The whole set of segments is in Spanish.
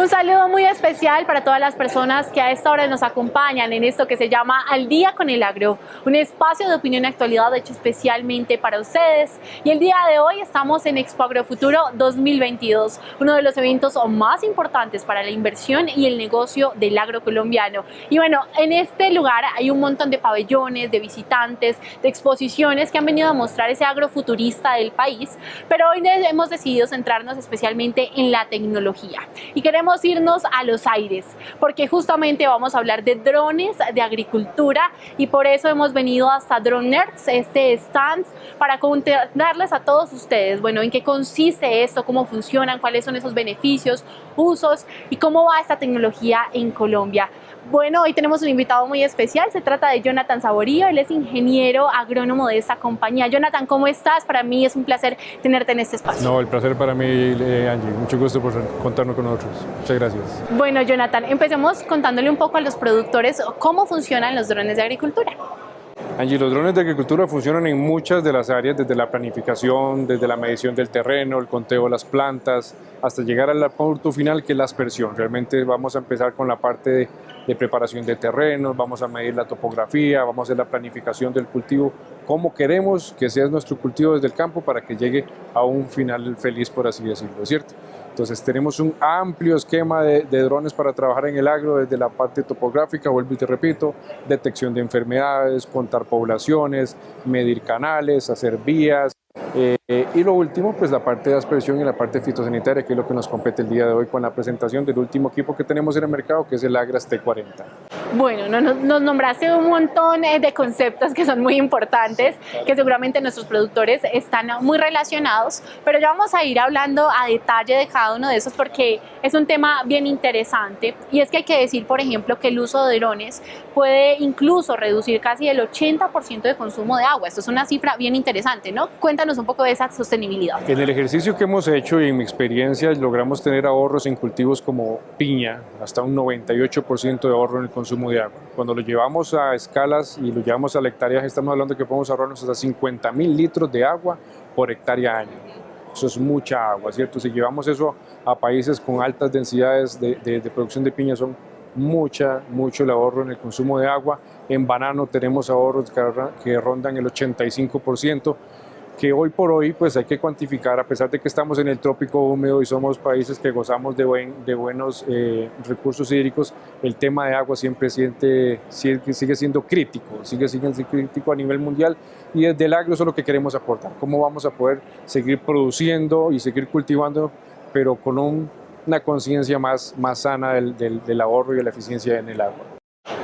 Un saludo muy especial para todas las personas que a esta hora nos acompañan en esto que se llama Al Día con el Agro, un espacio de opinión y actualidad hecho especialmente para ustedes. Y el día de hoy estamos en Expo Agrofuturo 2022, uno de los eventos más importantes para la inversión y el negocio del agro colombiano. Y bueno, en este lugar hay un montón de pabellones, de visitantes, de exposiciones que han venido a mostrar ese agrofuturista del país, pero hoy hemos decidido centrarnos especialmente en la tecnología. Y queremos irnos a los aires, porque justamente vamos a hablar de drones de agricultura y por eso hemos venido hasta Drone Nerds, este stand, para contarles a todos ustedes, bueno, en qué consiste esto, cómo funcionan, cuáles son esos beneficios, usos y cómo va esta tecnología en Colombia. Bueno, hoy tenemos un invitado muy especial, se trata de Jonathan Saborío, él es ingeniero agrónomo de esta compañía. Jonathan, ¿cómo estás? Para mí es un placer tenerte en este espacio. No, el placer para mí, Angie, mucho gusto por contarnos con nosotros. Muchas gracias. Bueno, Jonathan, empecemos contándole un poco a los productores cómo funcionan los drones de agricultura. Angie, los drones de agricultura funcionan en muchas de las áreas, desde la planificación, desde la medición del terreno, el conteo de las plantas, hasta llegar al punto final que es la aspersión. Realmente vamos a empezar con la parte de preparación de terrenos, vamos a medir la topografía, vamos a hacer la planificación del cultivo, cómo queremos que sea nuestro cultivo desde el campo para que llegue a un final feliz, por así decirlo, ¿cierto? Entonces tenemos un amplio esquema de drones para trabajar en el agro, desde la parte topográfica, vuelvo y te repito, detección de enfermedades, contar poblaciones, medir canales, hacer vías. Y lo último, pues la parte de aspersión y la parte fitosanitaria, que es lo que nos compete el día de hoy con la presentación del último equipo que tenemos en el mercado, que es el Agras T40. Bueno, nos nombraste un montón de conceptos que son muy importantes, que seguramente nuestros productores están muy relacionados, pero ya vamos a ir hablando a detalle de cada uno de esos porque es un tema bien interesante. Y es que hay que decir, por ejemplo, que el uso de drones puede incluso reducir casi el 80% de consumo de agua. Esto es una cifra bien interesante, ¿no? Cuéntanos un poco de esa sostenibilidad. En el ejercicio que hemos hecho y en mi experiencia logramos tener ahorros en cultivos como piña, hasta un 98% de ahorro en el consumo de agua. Cuando lo llevamos a escalas y lo llevamos a la hectárea, estamos hablando que podemos ahorrarnos hasta 50.000 litros de agua por hectárea año. Eso es mucha agua, ¿cierto? Si llevamos eso a países con altas densidades de producción de piña, son mucho el ahorro en el consumo de agua. En banano tenemos ahorros que rondan el 85%, que hoy por hoy pues hay que cuantificar, a pesar de que estamos en el trópico húmedo y somos países que gozamos de buenos recursos hídricos, el tema de agua sigue siendo crítico, sigue siendo crítico a nivel mundial, y desde el agro eso es lo que queremos aportar, cómo vamos a poder seguir produciendo y seguir cultivando, pero con una conciencia más sana del ahorro y de la eficiencia en el agua.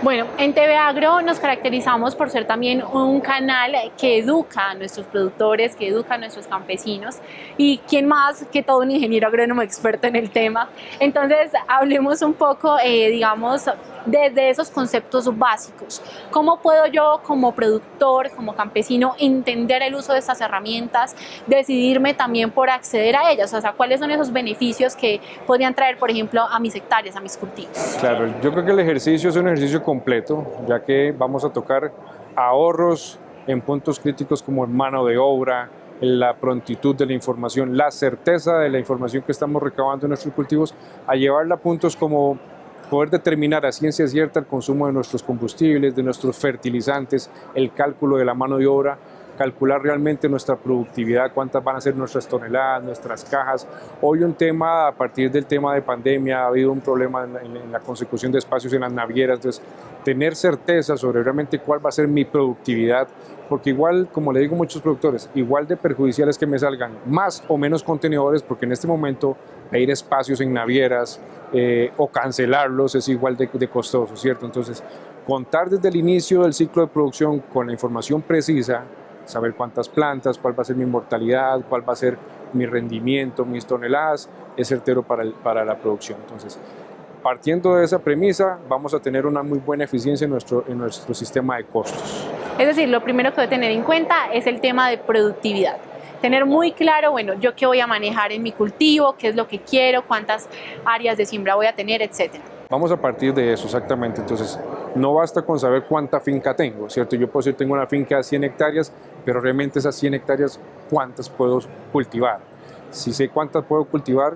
Bueno, en TV Agro nos caracterizamos por ser también un canal que educa a nuestros productores, que educa a nuestros campesinos, y quién más que todo un ingeniero agrónomo experto en el tema. Entonces hablemos un poco, digamos, desde esos conceptos básicos. ¿Cómo puedo yo como productor, como campesino, entender el uso de estas herramientas, decidirme también por acceder a ellas? O sea, ¿cuáles son esos beneficios que podrían traer, por ejemplo, a mis hectáreas, a mis cultivos? Claro, yo creo que el ejercicio es un ejercicio completo, ya que vamos a tocar ahorros en puntos críticos como en mano de obra, en la prontitud de la información, la certeza de la información que estamos recabando en nuestros cultivos, a llevarla a puntos como poder determinar a ciencia cierta el consumo de nuestros combustibles, de nuestros fertilizantes, el cálculo de la mano de obra, calcular realmente nuestra productividad, cuántas van a ser nuestras toneladas, nuestras cajas. Hoy un tema, a partir del tema de pandemia, ha habido un problema en la consecución de espacios en las navieras, entonces tener certeza sobre realmente cuál va a ser mi productividad, porque igual, como le digo a muchos productores, igual de perjudiciales que me salgan más o menos contenedores, porque en este momento pedir espacios en navieras o cancelarlos es igual de costoso, ¿cierto? Entonces, contar desde el inicio del ciclo de producción con la información precisa, saber cuántas plantas, cuál va a ser mi mortalidad, cuál va a ser mi rendimiento, mis toneladas, es certero para la producción. Entonces, partiendo de esa premisa, vamos a tener una muy buena eficiencia en nuestro sistema de costos. Es decir, lo primero que voy a tener en cuenta es el tema de productividad. Tener muy claro, bueno, yo qué voy a manejar en mi cultivo, qué es lo que quiero, cuántas áreas de siembra voy a tener, etcétera. Vamos a partir de eso, exactamente. Entonces, no basta con saber cuánta finca tengo, ¿cierto? Yo puedo decir, tengo una finca de 100 hectáreas, pero realmente esas 100 hectáreas, ¿cuántas puedo cultivar? Si sé cuántas puedo cultivar,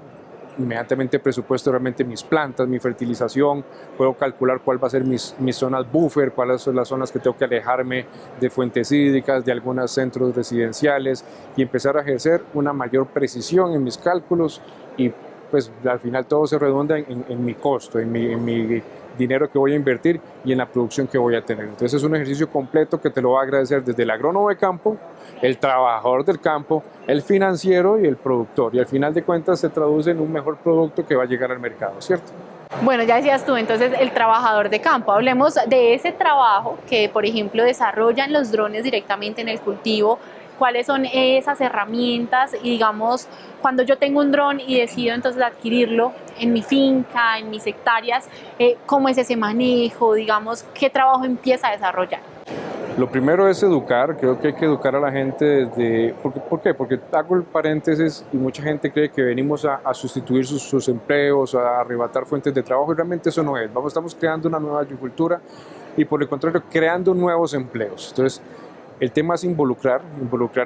inmediatamente presupuesto realmente mis plantas, mi fertilización, puedo calcular cuál va a ser mis zonas buffer, cuáles son las zonas que tengo que alejarme de fuentes hídricas, de algunos centros residenciales y empezar a ejercer una mayor precisión en mis cálculos y pues al final todo se redunda en mi costo, en mi dinero que voy a invertir y en la producción que voy a tener. Entonces es un ejercicio completo que te lo va a agradecer desde el agrónomo de campo, el trabajador del campo, el financiero y el productor. Y al final de cuentas se traduce en un mejor producto que va a llegar al mercado, ¿cierto? Bueno, ya decías tú, entonces el trabajador de campo. Hablemos de ese trabajo que, por ejemplo, desarrollan los drones directamente en el cultivo. ¿Cuáles son esas herramientas? Y digamos, cuando yo tengo un dron y decido entonces adquirirlo en mi finca, en mis hectáreas, ¿cómo es ese manejo? Digamos, ¿qué trabajo empieza a desarrollar? Lo primero es educar, creo que hay que educar a la gente desde... ¿Por qué? Porque hago el paréntesis y mucha gente cree que venimos a sustituir sus empleos, a arrebatar fuentes de trabajo y realmente eso no es. Estamos creando una nueva agricultura y por el contrario creando nuevos empleos. Entonces, el tema es involucrar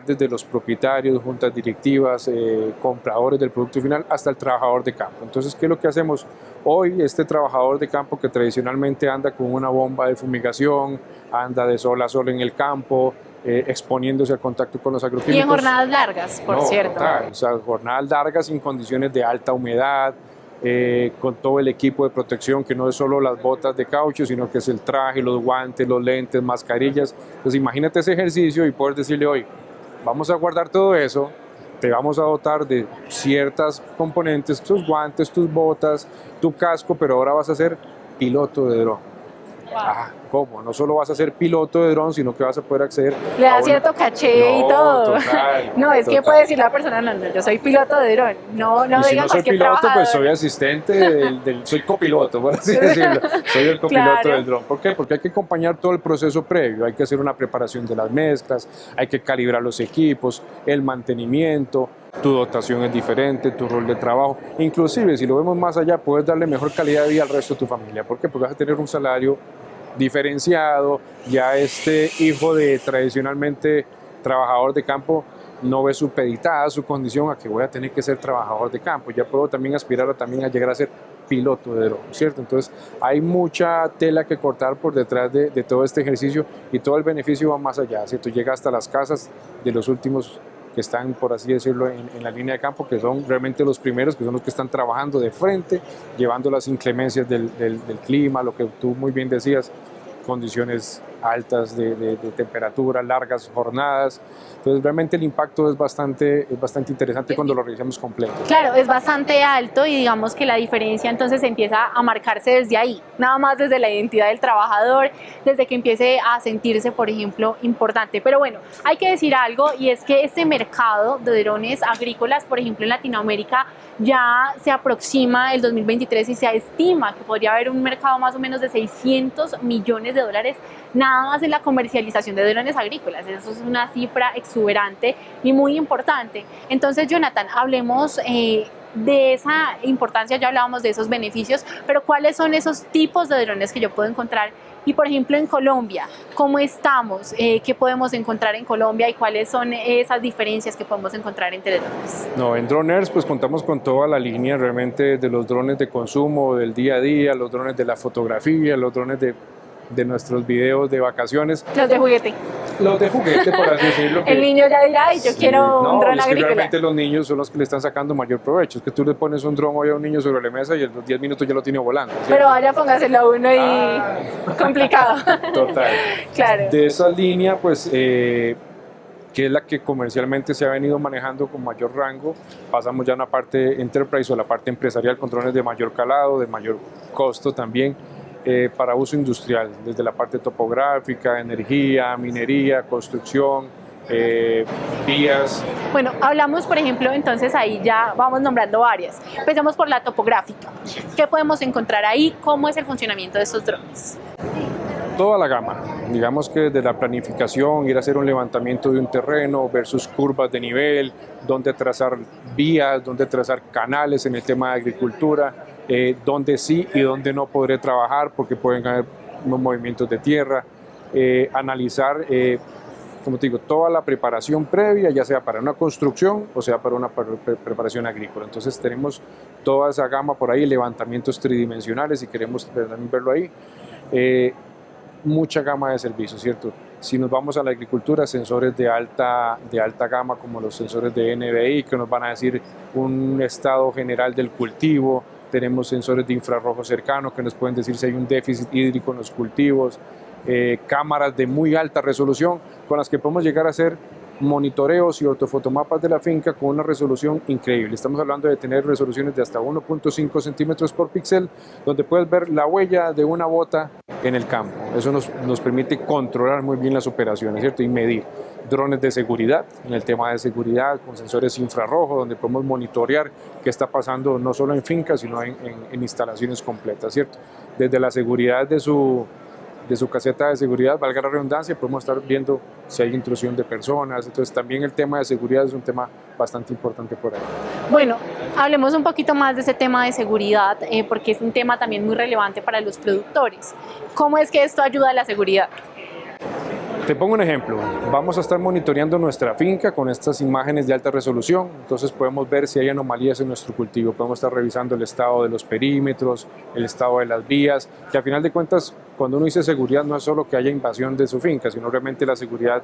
desde los propietarios, juntas directivas, compradores del producto final, hasta el trabajador de campo. Entonces, ¿qué es lo que hacemos? Hoy, este trabajador de campo que tradicionalmente anda con una bomba de fumigación, anda de sol a sol en el campo, exponiéndose al contacto con los agroquímicos. Y en jornadas largas, por cierto. Total, o sea, jornadas largas en condiciones de alta humedad, con todo el equipo de protección, que no es solo las botas de caucho, sino que es el traje, los guantes, los lentes, mascarillas. Entonces imagínate ese ejercicio y poder decirle hoy, vamos a guardar todo eso, te vamos a dotar de ciertas componentes, tus guantes, tus botas, tu casco, pero ahora vas a ser piloto de dron. Wow. Ah, ¿cómo? No solo vas a ser piloto de dron, sino que vas a poder acceder. Le da cierto caché y todo. Total, no, es total. que puede decir la persona, no, yo soy piloto de dron. No y si diga no soy cualquier piloto, trabajador. pues soy asistente, soy copiloto, por así decirlo. Soy el copiloto Claro. del dron. ¿Por qué? Porque hay que acompañar todo el proceso previo. Hay que hacer una preparación de las mezclas, hay que calibrar los equipos, el mantenimiento. Tu dotación es diferente, tu rol de trabajo. Inclusive, si lo vemos más allá, puedes darle mejor calidad de vida al resto de tu familia. ¿Por qué? Porque vas a tener un salario diferenciado. Ya este hijo de tradicionalmente trabajador de campo no ve supeditada su condición a que voy a tener que ser trabajador de campo. Ya puedo también aspirar a llegar a ser piloto de dron, ¿cierto? Entonces hay mucha tela que cortar por detrás de todo este ejercicio y todo el beneficio va más allá, ¿cierto? Llega hasta las casas de los últimos que están, por así decirlo, en la línea de campo, que son realmente los primeros, que son los que están trabajando de frente, llevando las inclemencias del clima, lo que tú muy bien decías, condiciones altas de temperatura, largas jornadas. Entonces realmente el impacto es bastante interesante cuando lo realizamos completo. Claro, es bastante alto y digamos que la diferencia entonces empieza a marcarse desde ahí, nada más desde la identidad del trabajador, desde que empiece a sentirse, por ejemplo, importante. Pero bueno, hay que decir algo y es que este mercado de drones agrícolas, por ejemplo, en Latinoamérica, ya se aproxima el 2023 y se estima que podría haber un mercado más o menos de 600 millones de dólares nada más en la comercialización de drones agrícolas. Eso es una cifra exuberante y muy importante. Entonces, Jonathan, hablemos de esa importancia, ya hablábamos de esos beneficios, pero ¿cuáles son esos tipos de drones que yo puedo encontrar? Y por ejemplo en Colombia, ¿cómo estamos? ¿Qué podemos encontrar en Colombia y cuáles son esas diferencias que podemos encontrar entre drones? No, en Droners pues contamos con toda la línea realmente de los drones de consumo, del día a día, los drones de la fotografía, los drones de nuestros videos de vacaciones. Los de juguete. Los de juguete, por así decirlo. El niño ya dirá, ay, yo quiero un dron agrícola. Realmente los niños son los que le están sacando mayor provecho. Es que tú le pones un dron hoy a un niño sobre la mesa y en los 10 minutos ya lo tiene volando. ¿Cierto? Pero vaya, póngaselo a uno y complicado. Total. Claro. De esa línea, pues, que es la que comercialmente se ha venido manejando con mayor rango, pasamos ya a una parte enterprise o la parte empresarial con drones de mayor calado, de mayor costo también. Para uso industrial, desde la parte topográfica, energía, minería, construcción, vías. Bueno, hablamos, por ejemplo, entonces ahí ya vamos nombrando varias. Empezamos por la topográfica. ¿Qué podemos encontrar ahí? ¿Cómo es el funcionamiento de estos drones? Toda la gama, digamos que desde la planificación, ir a hacer un levantamiento de un terreno, ver sus curvas de nivel, dónde trazar vías, dónde trazar canales en el tema de agricultura, dónde sí y dónde no podré trabajar porque pueden haber movimientos de tierra, analizar, como te digo, toda la preparación previa, ya sea para una construcción o sea para una preparación agrícola. Entonces tenemos toda esa gama por ahí, levantamientos tridimensionales, si queremos también verlo ahí, mucha gama de servicios, ¿cierto? Si nos vamos a la agricultura, sensores de alta gama como los sensores de NBI que nos van a decir un estado general del cultivo, tenemos sensores de infrarrojo cercano que nos pueden decir si hay un déficit hídrico en los cultivos, cámaras de muy alta resolución con las que podemos llegar a hacer monitoreos y ortofotomapas de la finca con una resolución increíble. Estamos hablando de tener resoluciones de hasta 1.5 centímetros por píxel, donde puedes ver la huella de una bota en el campo. Eso nos permite controlar muy bien las operaciones, ¿cierto? Y medir. Drones de seguridad, en el tema de seguridad, con sensores infrarrojos, donde podemos monitorear qué está pasando no solo en fincas, sino en instalaciones completas, ¿cierto? Desde la seguridad de su caseta de seguridad, valga la redundancia, podemos estar viendo si hay intrusión de personas. Entonces también el tema de seguridad es un tema bastante importante por ahí. Bueno, hablemos un poquito más de ese tema de seguridad, porque es un tema también muy relevante para los productores. ¿Cómo es que esto ayuda a la seguridad? Te pongo un ejemplo, vamos a estar monitoreando nuestra finca con estas imágenes de alta resolución, entonces podemos ver si hay anomalías en nuestro cultivo, podemos estar revisando el estado de los perímetros, el estado de las vías, que a final de cuentas, cuando uno dice seguridad no es solo que haya invasión de su finca, sino realmente la seguridad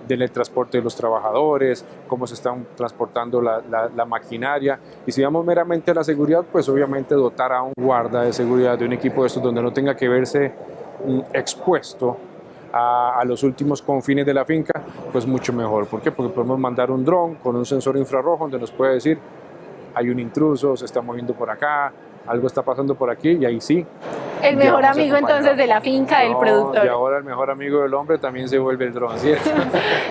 del transporte de los trabajadores, cómo se están transportando la maquinaria, y si vamos meramente a la seguridad, pues obviamente dotar a un guarda de seguridad de un equipo de estos donde no tenga que verse expuesto a los últimos confines de la finca, pues mucho mejor. ¿Por qué? Porque podemos mandar un dron con un sensor infrarrojo donde nos puede decir hay un intruso, se está moviendo por acá, algo está pasando por aquí, y ahí sí. El mejor amigo entonces de la finca del productor. Y ahora el mejor amigo del hombre también se vuelve el dron, ¿cierto?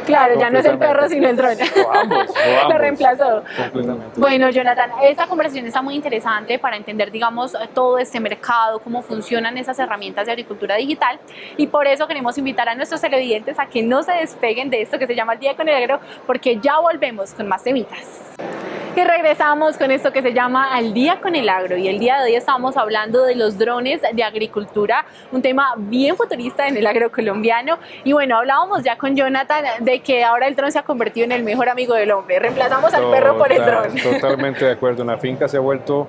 Claro, ya no es el perro sino el dron. O ambos. Lo reemplazó. Completamente. Bueno, Jonathan, esta conversación está muy interesante para entender, digamos, todo este mercado, cómo funcionan esas herramientas de agricultura digital, y por eso queremos invitar a nuestros televidentes a que no se despeguen de esto que se llama El Día con el Agro, porque ya volvemos con más temitas. Y regresamos con esto que se llama Al Día con el Agro, y el día de hoy estamos hablando de los drones de agricultura, un tema bien futurista en el agro colombiano. Y bueno, hablábamos ya con Jonathan de que ahora el dron se ha convertido en el mejor amigo del hombre, reemplazamos al perro por el dron. Totalmente de acuerdo, en la finca se ha vuelto,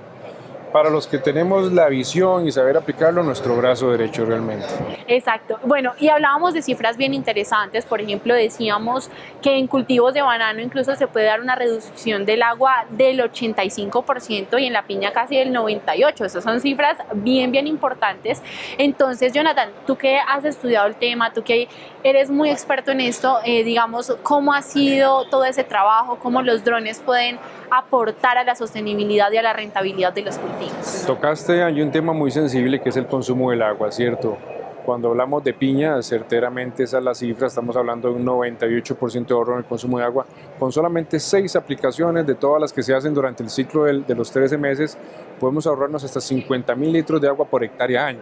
para los que tenemos la visión y saber aplicarlo, nuestro brazo derecho realmente. Exacto. Bueno, y hablábamos de cifras bien interesantes. Por ejemplo, decíamos que en cultivos de banano incluso se puede dar una reducción del agua del 85% y en la piña casi del 98%. Esas son cifras bien importantes. Entonces, Jonathan, tú que has estudiado el tema, tú que eres muy experto en esto, digamos, ¿cómo ha sido todo ese trabajo? ¿Cómo los drones pueden aportar a la sostenibilidad y a la rentabilidad de los cultivos? Tocaste ahí un tema muy sensible que es el consumo del agua, ¿cierto? Cuando hablamos de piña, certeramente esa es la cifra, estamos hablando de un 98% de ahorro en el consumo de agua. Con solamente 6 aplicaciones de todas las que se hacen durante el ciclo de los 13 meses, podemos ahorrarnos hasta 50.000 litros de agua por hectárea año.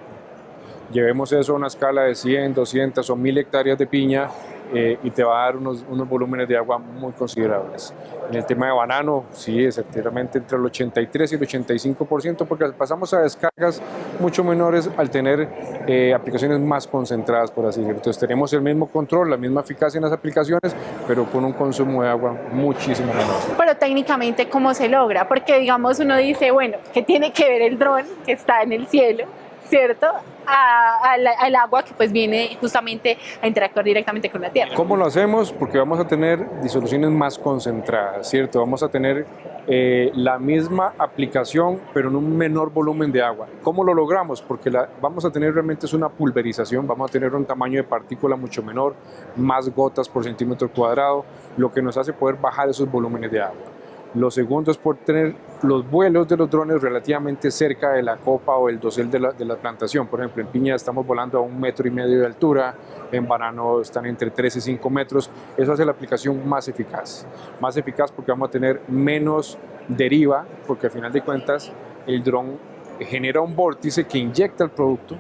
Llevemos eso a una escala de 100, 200 o 1.000 hectáreas de piña y te va a dar unos volúmenes de agua muy considerables. En el tema de banano, sí, efectivamente entre el 83 y el 85%, porque pasamos a descargas mucho menores al tener aplicaciones más concentradas, por así decirlo. Entonces tenemos el mismo control, la misma eficacia en las aplicaciones, pero con un consumo de agua muchísimo menor. Pero técnicamente, ¿cómo se logra? Porque digamos uno dice, bueno, ¿qué tiene que ver el dron que está en el cielo, ¿cierto?, al agua que pues viene justamente a interactuar directamente con la tierra? ¿Cómo lo hacemos? Porque vamos a tener disoluciones más concentradas, ¿cierto? Vamos a tener la misma aplicación, pero en un menor volumen de agua. ¿Cómo lo logramos? Porque vamos a tener realmente es una pulverización, vamos a tener un tamaño de partícula mucho menor, más gotas por centímetro cuadrado, lo que nos hace poder bajar esos volúmenes de agua. Lo segundo es por tener los vuelos de los drones relativamente cerca de la copa o el dosel de la plantación. Por ejemplo, en piña estamos volando a 1,5 metros de altura, en banano están entre 3 y 5 metros. Eso hace la aplicación más eficaz. Más eficaz porque vamos a tener menos deriva, porque al final de cuentas el dron genera un vórtice que inyecta el producto.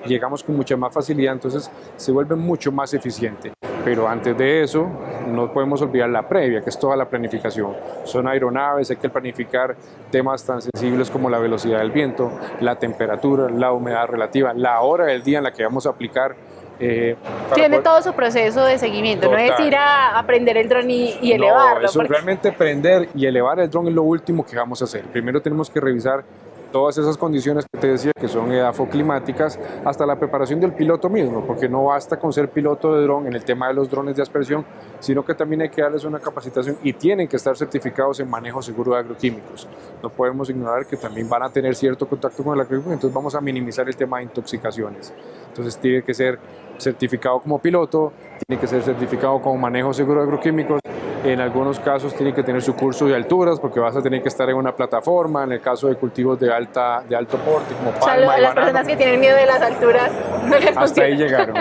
Llegamos con mucha más facilidad, entonces se vuelve mucho más eficiente. Pero antes de eso, no podemos olvidar la previa, que es toda la planificación. Son aeronaves, hay que planificar temas tan sensibles como la velocidad del viento, la temperatura, la humedad relativa, la hora del día en la que vamos a aplicar Tiene todo su proceso de seguimiento, Total. no es ir a aprender el dron y elevarlo. No, eso realmente prender y elevar el dron es lo último que vamos a hacer. Primero tenemos que revisar todas esas condiciones que te decía, que son edafoclimáticas, hasta la preparación del piloto mismo, porque no basta con ser piloto de dron en el tema de los drones de aspersión, sino que también hay que darles una capacitación y tienen que estar certificados en manejo seguro de agroquímicos. No podemos ignorar que también van a tener cierto contacto con el agroquímico, entonces vamos a minimizar el tema de intoxicaciones. Entonces tiene que ser certificado como piloto, tiene que ser certificado como manejo seguro de agroquímicos. En algunos casos tiene que tener su curso de alturas porque vas a tener que estar en una plataforma, en el caso de cultivos de alto porte como palma y las banano. Personas que tienen miedo de las alturas no les Hasta funciona. ahí llegaron.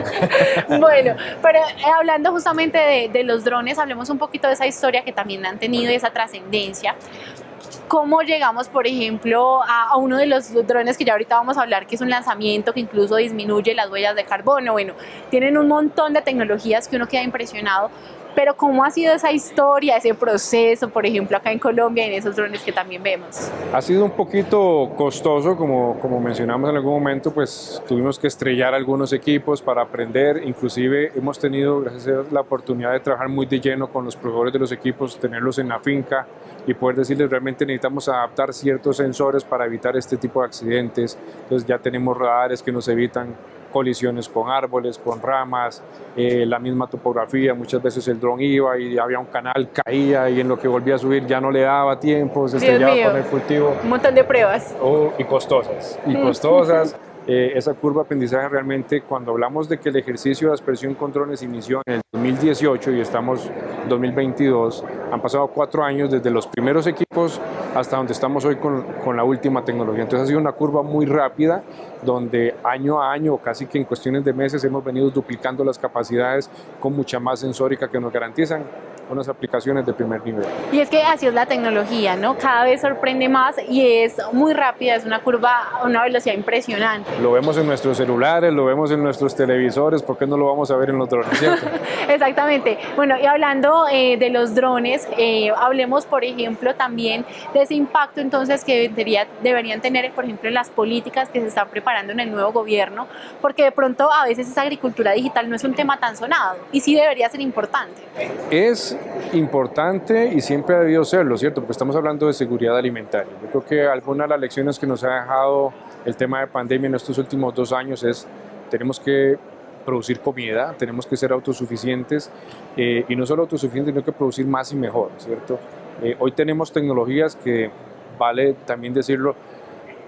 Bueno, pero hablando justamente de los drones, hablemos un poquito de esa historia que también han tenido y esa trascendencia. ¿Cómo llegamos, por ejemplo, a uno de los drones que ya ahorita vamos a hablar, que es un lanzamiento que incluso disminuye las huellas de carbono? Bueno, tienen un montón de tecnologías que uno queda impresionado, pero ¿cómo ha sido esa historia, ese proceso, por ejemplo, acá en Colombia, en esos drones que también vemos? Ha sido un poquito costoso, como mencionamos en algún momento, pues tuvimos que estrellar algunos equipos para aprender, inclusive hemos tenido, gracias a Dios, la oportunidad de trabajar muy de lleno con los proveedores de los equipos, tenerlos en la finca y poder decirles realmente necesitamos adaptar ciertos sensores para evitar este tipo de accidentes. Entonces ya tenemos radares que nos evitan colisiones con árboles, con ramas, la misma topografía, muchas veces el dron iba y había un canal, caía y en lo que volvía a subir ya no le daba tiempo, se estrellaba con el cultivo. Un montón de pruebas. Y costosas. Esa curva de aprendizaje realmente, cuando hablamos de que el ejercicio de aspersión con drones inició en el 2018 y estamos en 2022, han pasado 4 años desde los primeros equipos hasta donde estamos hoy con la última tecnología. Entonces ha sido una curva muy rápida, donde año a año, casi que en cuestiones de meses, hemos venido duplicando las capacidades con mucha más sensórica que nos garantizan unas aplicaciones de primer nivel. Y es que así es la tecnología, ¿no? Cada vez sorprende más y es muy rápida, es una curva a una velocidad impresionante. Lo vemos en nuestros celulares, lo vemos en nuestros televisores, ¿por qué no lo vamos a ver en los drones, cierto? Exactamente. Bueno, y hablando de los drones, hablemos, por ejemplo, también de ese impacto entonces que deberían tener, por ejemplo, en las políticas que se están preparando en el nuevo gobierno, porque de pronto a veces esa agricultura digital no es un tema tan sonado y sí debería ser importante. Es importante y siempre ha debido serlo, ¿cierto? Porque estamos hablando de seguridad alimentaria. Yo creo que alguna de las lecciones que nos ha dejado el tema de pandemia en estos últimos 2 años es tenemos que producir comida, tenemos que ser autosuficientes y no solo autosuficientes, sino que producir más y mejor, ¿cierto? Hoy tenemos tecnologías que, vale también decirlo,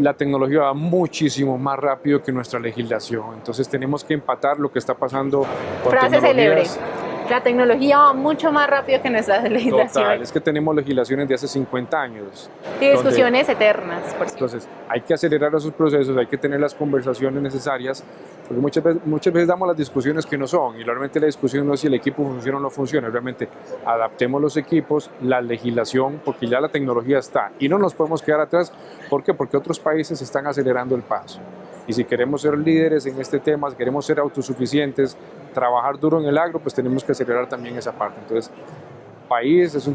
la tecnología va muchísimo más rápido que nuestra legislación, entonces tenemos que empatar lo que está pasando con Frase célebre. tecnologías. La tecnología va mucho más rápido que nuestras legislaciones. Total, es que tenemos legislaciones de hace 50 años. Y discusiones eternas. Por cierto. Entonces, hay que acelerar esos procesos, hay que tener las conversaciones necesarias, porque muchas veces damos las discusiones que no son, y realmente la discusión no es si el equipo funciona o no funciona, realmente adaptemos los equipos, la legislación, porque ya la tecnología está, y no nos podemos quedar atrás. ¿Por qué? Porque otros países están acelerando el paso. Y si queremos ser líderes en este tema, si queremos ser autosuficientes, trabajar duro en el agro, pues tenemos que acelerar también esa parte. Entonces, país, es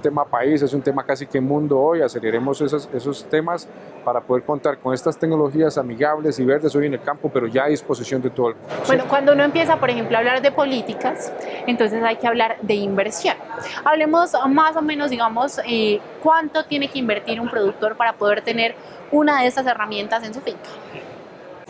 un tema casi que mundo hoy, aceleremos esos temas para poder contar con estas tecnologías amigables y verdes hoy en el campo, pero ya a disposición de todo el mundo. Bueno, cuando uno empieza, por ejemplo, a hablar de políticas, entonces hay que hablar de inversión. Hablemos más o menos, digamos, cuánto tiene que invertir un productor para poder tener una de estas herramientas en su finca.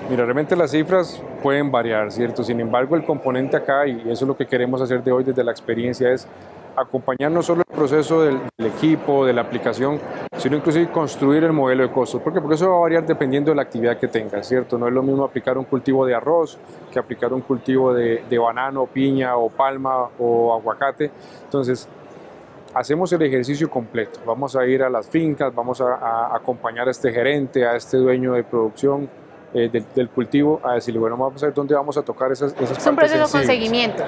Mira, realmente las cifras pueden variar, ¿cierto? Sin embargo, el componente acá, y eso es lo que queremos hacer de hoy desde la experiencia, es acompañar no solo el proceso del equipo, de la aplicación, sino inclusive construir el modelo de costos. ¿Por qué? Porque eso va a variar dependiendo de la actividad que tengas, ¿cierto? No es lo mismo aplicar un cultivo de arroz que aplicar un cultivo de banano, piña o palma o aguacate. Entonces, hacemos el ejercicio completo. Vamos a ir a las fincas, vamos a acompañar a este gerente, a este dueño de producción, del cultivo, a decirle, bueno, vamos a ver dónde vamos a tocar esas partes. Es un proceso sensibles. con seguimiento.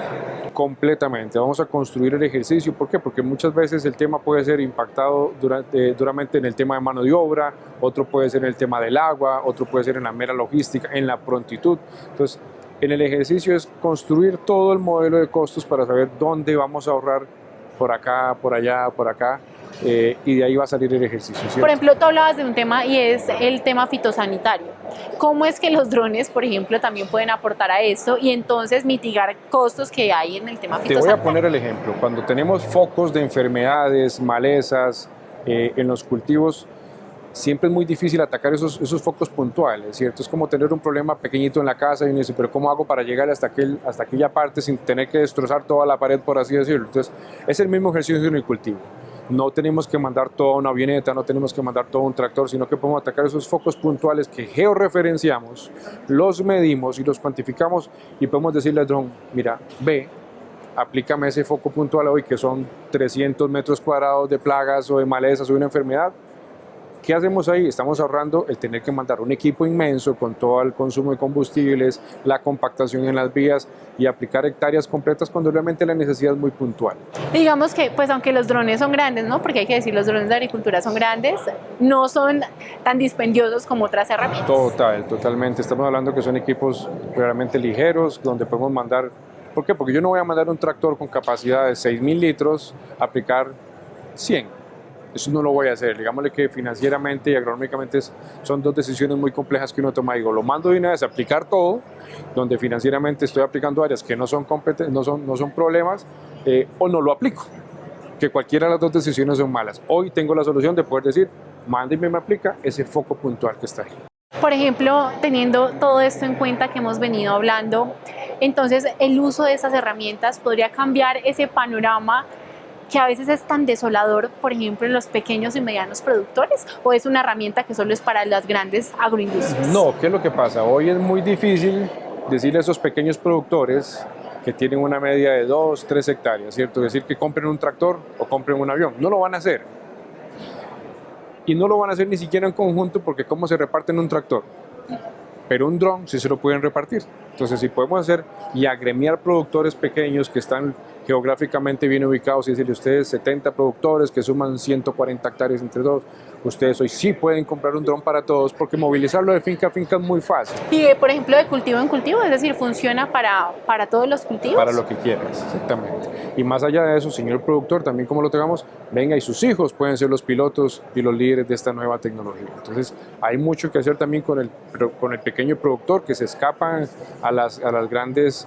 Completamente, vamos a construir el ejercicio. ¿Por qué? Porque muchas veces el tema puede ser impactado duramente en el tema de mano de obra, otro puede ser en el tema del agua, otro puede ser en la mera logística, en la prontitud. Entonces, en el ejercicio es construir todo el modelo de costos para saber dónde vamos a ahorrar por acá, por allá, por acá. Y de ahí va a salir el ejercicio, ¿cierto? Por ejemplo, tú hablabas de un tema y es el tema fitosanitario. ¿Cómo es que los drones, por ejemplo, también pueden aportar a esto y entonces mitigar costos que hay en el tema Te voy a fitosanitario? poner el ejemplo. Cuando tenemos focos de enfermedades, malezas en los cultivos, siempre es muy difícil atacar esos focos puntuales, ¿cierto? Es como tener un problema pequeñito en la casa y uno dice, pero ¿cómo hago para llegar hasta aquella parte sin tener que destrozar toda la pared, por así decirlo? Entonces, es el mismo ejercicio en el cultivo. No tenemos que mandar toda una avioneta, no tenemos que mandar todo un tractor, sino que podemos atacar esos focos puntuales que georreferenciamos, los medimos y los cuantificamos y podemos decirle al dron, mira, ve, aplícame ese foco puntual hoy que son 300 metros cuadrados de plagas o de malezas o de una enfermedad. ¿Qué hacemos ahí? Estamos ahorrando el tener que mandar un equipo inmenso con todo el consumo de combustibles, la compactación en las vías y aplicar hectáreas completas cuando realmente la necesidad es muy puntual. Digamos que, pues aunque los drones son grandes, ¿no? Porque hay que decir, los drones de agricultura son grandes, no son tan dispendiosos como otras herramientas. Totalmente. Estamos hablando que son equipos realmente ligeros, donde podemos mandar... ¿Por qué? Porque yo no voy a mandar un tractor con capacidad de 6.000 litros a aplicar 100. Eso no lo voy a hacer. Digámosle que financieramente y agronómicamente son dos decisiones muy complejas que uno toma. Digo, lo mando de una vez a aplicar todo, donde financieramente estoy aplicando áreas que no son problemas, o no lo aplico. Que cualquiera de las dos decisiones son malas. Hoy tengo la solución de poder decir, mándeme y me aplica ese foco puntual que está ahí. Por ejemplo, teniendo todo esto en cuenta que hemos venido hablando, entonces el uso de estas herramientas podría cambiar ese panorama que a veces es tan desolador, por ejemplo, en los pequeños y medianos productores, o es una herramienta que solo es para las grandes agroindustrias? No, ¿qué es lo que pasa? Hoy es muy difícil decirle a esos pequeños productores que tienen una media de 2, 3 hectáreas, ¿cierto? Decir que compren un tractor o compren un avión. No lo van a hacer. Y no lo van a hacer ni siquiera en conjunto porque ¿cómo se reparten un tractor? Pero un dron sí se lo pueden repartir. Entonces, si podemos hacer y agremiar productores pequeños que están geográficamente bien ubicados y decirle ustedes 70 productores que suman 140 hectáreas entre todos, ustedes hoy sí pueden comprar un dron para todos porque movilizarlo de finca a finca es muy fácil. Y por ejemplo, de cultivo en cultivo, es decir, funciona para todos los cultivos. Para lo que quieras, exactamente. Y más allá de eso, señor productor, también como lo tengamos, venga y sus hijos pueden ser los pilotos y los líderes de esta nueva tecnología. Entonces, hay mucho que hacer también con el pequeño productor que se escapan a las grandes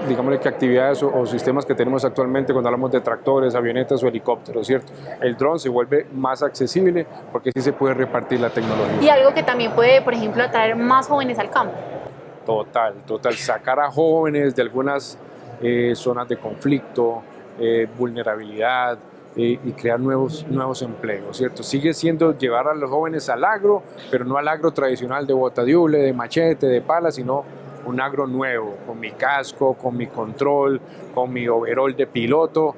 digámosle que actividades o sistemas que tenemos actualmente cuando hablamos de tractores, avionetas o helicópteros, ¿cierto? El dron se vuelve más accesible porque sí se puede repartir la tecnología. Y algo que también puede, por ejemplo, atraer más jóvenes al campo. Total. Sacar a jóvenes de algunas zonas de conflicto, vulnerabilidad y crear nuevos empleos, ¿cierto? Sigue siendo llevar a los jóvenes al agro, pero no al agro tradicional de botadiule, de machete, de pala, sino un agro nuevo, con mi casco, con mi control, con mi overol de piloto.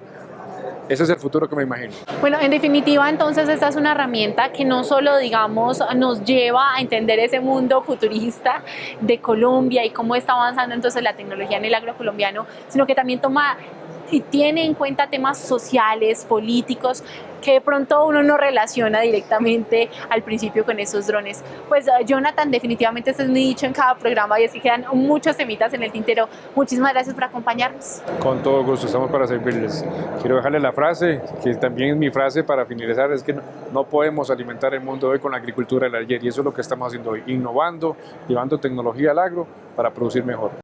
Ese es el futuro que me imagino. Bueno, en definitiva, entonces esta es una herramienta que no solo, digamos, nos lleva a entender ese mundo futurista de Colombia y cómo está avanzando entonces la tecnología en el agro colombiano, sino que también toma y tiene en cuenta temas sociales, políticos, que de pronto uno no relaciona directamente al principio con esos drones. Pues Jonathan, definitivamente este es mi dicho en cada programa y así quedan muchos temitas en el tintero. Muchísimas gracias por acompañarnos. Con todo gusto, estamos para servirles. Quiero dejarles la frase, que también es mi frase para finalizar, es que no podemos alimentar el mundo hoy con la agricultura del ayer y eso es lo que estamos haciendo hoy, innovando, llevando tecnología al agro para producir mejor.